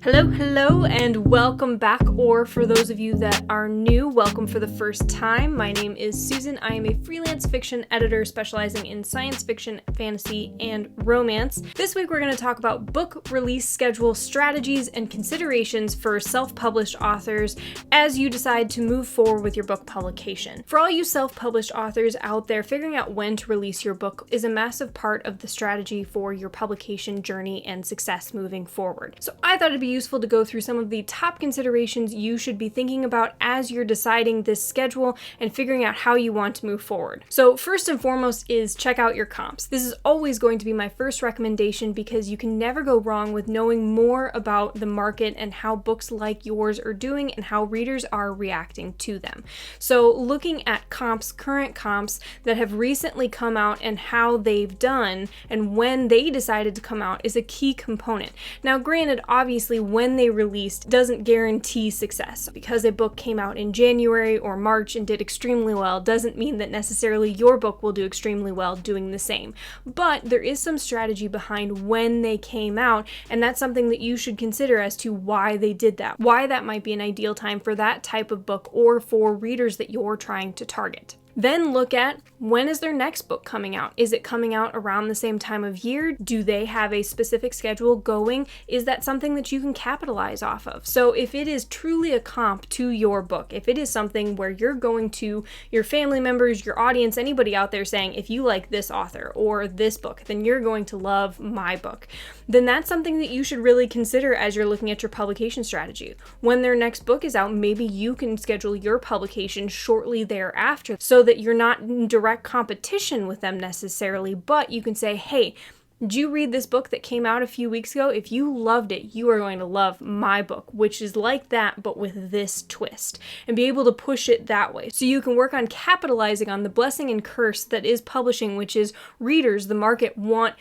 Hello, and welcome back, or for those of you that are new, welcome for the first time. My name is Susan. I am a freelance fiction editor specializing in science fiction, fantasy, and romance. This week we're going to talk about book release schedule strategies and considerations for self-published authors as you decide to move forward with your book publication. For all you self-published authors out there, figuring out when to release your book is a massive part of the strategy for your publication journey and success moving forward. So I thought it'd be useful to go through some of the top considerations you should be thinking about as you're deciding this schedule and figuring out how you want to move forward. So first and foremost is check out your comps. This is always going to be my first recommendation because you can never go wrong with knowing more about the market and how books like yours are doing and how readers are reacting to them. So looking at comps, current comps that have recently come out and how they've done and when they decided to come out is a key component. Now granted, obviously when they released doesn't guarantee success. Because a book came out in January or March and did extremely well doesn't mean that necessarily your book will do extremely well doing the same. But there is some strategy behind when they came out, and that's something that you should consider as to why they did that. Why that might be an ideal time for that type of book or for readers that you're trying to target. Then look at when is their next book coming out? Is it coming out around the same time of year? Do they have a specific schedule going? Is that something that you can capitalize off of? So if it is truly a comp to your book, if it is something where you're going to your family members, your audience, anybody out there saying, if you like this author or this book, then you're going to love my book, then that's something that you should really consider as you're looking at your publication strategy. When their next book is out, maybe you can schedule your publication shortly thereafter so that you're not in direct competition with them necessarily, but you can say, hey, did you read this book that came out a few weeks ago? If you loved it, you are going to love my book, which is like that, but with this twist, and be able to push it that way. So you can work on capitalizing on the blessing and curse that is publishing, which is readers, the market, want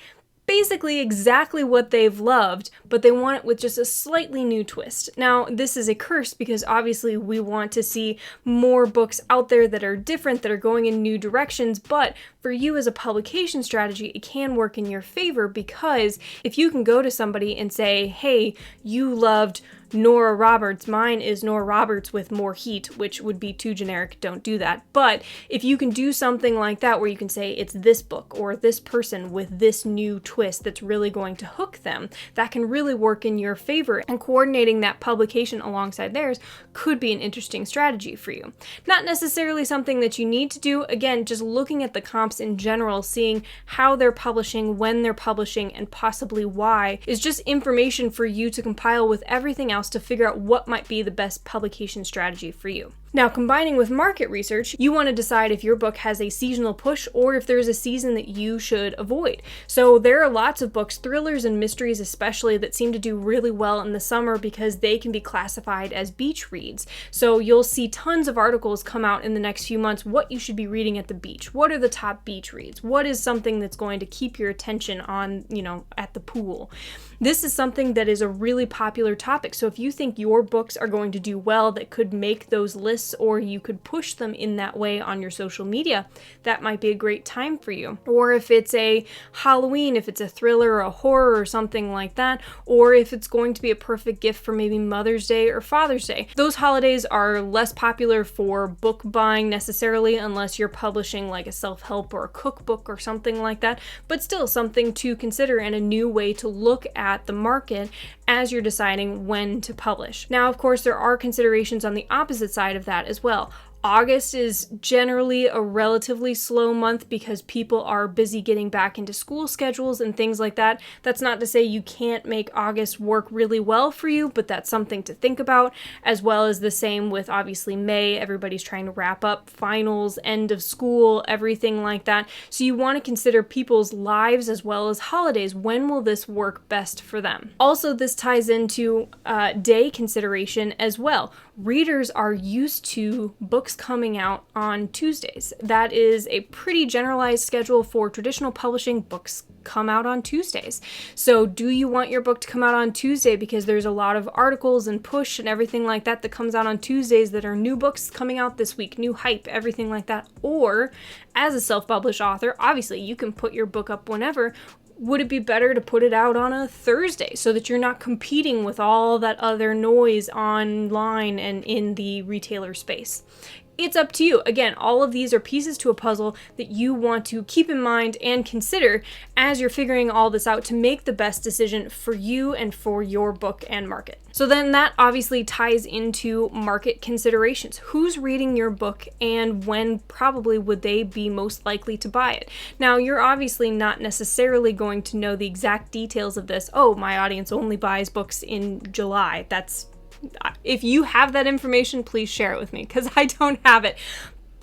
basically exactly what they've loved, but they want it with just a slightly new twist. Now, this is a curse because obviously we want to see more books out there that are different, that are going in new directions, but for you as a publication strategy, it can work in your favor because if you can go to somebody and say, hey, you loved Nora Roberts, mine is Nora Roberts with more heat, which would be too generic, don't do that. But if you can do something like that where you can say it's this book or this person with this new twist that's really going to hook them, that can really work in your favor, and coordinating that publication alongside theirs could be an interesting strategy for you. Not necessarily something that you need to do, again, just looking at the comps in general, seeing how they're publishing, when they're publishing, and possibly why, is just information for you to compile with everything else to figure out what might be the best publication strategy for you. Now, combining with market research, you want to decide if your book has a seasonal push or if there's a season that you should avoid. So there are lots of books, thrillers and mysteries especially, that seem to do really well in the summer because they can be classified as beach reads. So you'll see tons of articles come out in the next few months what you should be reading at the beach. What are the top beach reads? What is something that's going to keep your attention on, at the pool? This is something that is a really popular topic. So if you think your books are going to do well that could make those lists, or you could push them in that way on your social media, that might be a great time for you. Or if it's a Halloween, if it's a thriller or a horror or something like that, or if it's going to be a perfect gift for maybe Mother's Day or Father's Day. Those holidays are less popular for book buying necessarily unless you're publishing like a self-help or a cookbook or something like that, but still something to consider and a new way to look at the market as you're deciding when to publish. Now, of course, there are considerations on the opposite side of that as well. August is generally a relatively slow month because people are busy getting back into school schedules and things like that. That's not to say you can't make August work really well for you, but that's something to think about, as well as the same with obviously May. Everybody's trying to wrap up finals, end of school, everything like that. So you want to consider people's lives as well as holidays. When will this work best for them? Also, this ties into day consideration as well. Readers are used to books coming out on Tuesdays. That is a pretty generalized schedule for traditional publishing. Books come out on Tuesdays. So do you want your book to come out on Tuesday because there's a lot of articles and push and everything like that that comes out on Tuesdays that are new books coming out this week, new hype, everything like that? Or as a self-published author, obviously you can put your book up whenever. would it be better to put it out on a Thursday so that you're not competing with all that other noise online and in the retailer space? It's up to you. Again, all of these are pieces to a puzzle that you want to keep in mind and consider as you're figuring all this out to make the best decision for you and for your book and market. So then that obviously ties into market considerations. Who's reading your book and when probably would they be most likely to buy it? Now, you're obviously not necessarily going to know the exact details of this. Oh, my audience only buys books in July. If you have that information, please share it with me because I don't have it.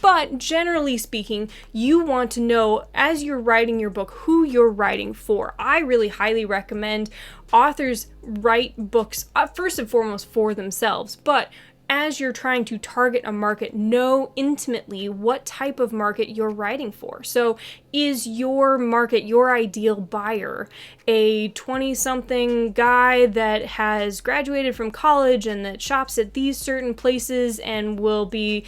But generally speaking, you want to know as you're writing your book who you're writing for. I really highly recommend authors write books first and foremost for themselves, but as you're trying to target a market, know intimately what type of market you're writing for. So is your market, your ideal buyer, a 20-something guy that has graduated from college and that shops at these certain places and will be,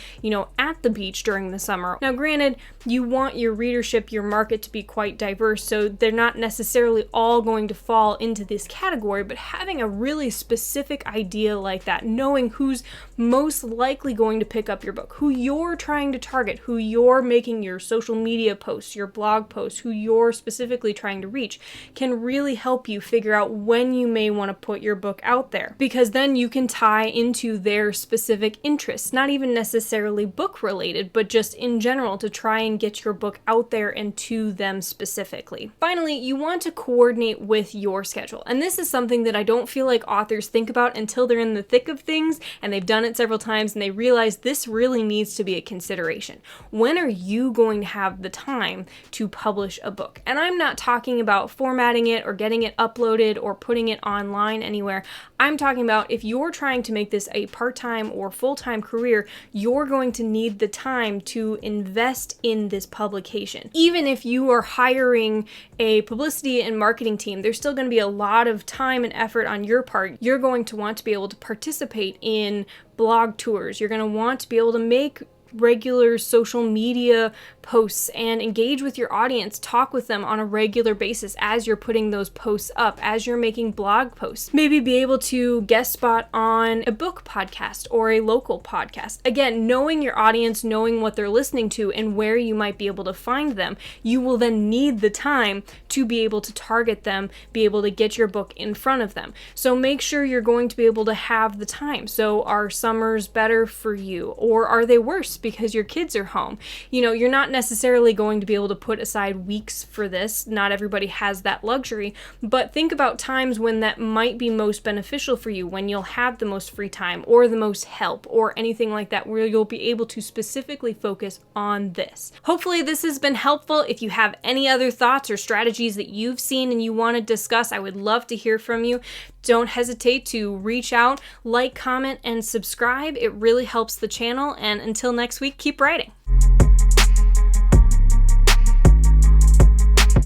at the beach during the summer? Now, granted, you want your readership, your market to be quite diverse, so they're not necessarily all going to fall into this category, but having a really specific idea like that, knowing who's most likely going to pick up your book, who you're trying to target, who you're making your social media posts, your blog posts, who you're specifically trying to reach, can really help you figure out when you may want to put your book out there, because then you can tie into their specific interests, not even necessarily book related, but just in general to try and get your book out there and to them specifically. Finally, you want to coordinate with your schedule. And this is something that I don't feel like authors think about until they're in the thick of things and they've done it several times and they realize this really needs to be a consideration. When are you going to have the time to publish a book? And I'm not talking about formatting it or getting it uploaded or putting it online anywhere. I'm talking about if you're trying to make this a part-time or full-time career, you're going to need the time to invest in this publication. Even if you are hiring a publicity and marketing team, there's still going to be a lot of time and effort on your part. You're going to want to be able to participate in blog tours. You're going to want to be able to make regular social media posts and engage with your audience, talk with them on a regular basis as you're putting those posts up, as you're making blog posts. Maybe be able to guest spot on a book podcast or a local podcast. Again, knowing your audience, knowing what they're listening to and where you might be able to find them, you will then need the time to be able to target them, be able to get your book in front of them. So make sure you're going to be able to have the time. So are summers better for you, or are they worse because your kids are home? You're not necessarily going to be able to put aside weeks for this. Not everybody has that luxury, but think about times when that might be most beneficial for you, when you'll have the most free time or the most help or anything like that, where you'll be able to specifically focus on this. Hopefully this has been helpful. If you have any other thoughts or strategies that you've seen and you want to discuss, I would love to hear from you. Don't hesitate to reach out, like, comment, and subscribe. It really helps the channel. And until next week, keep writing.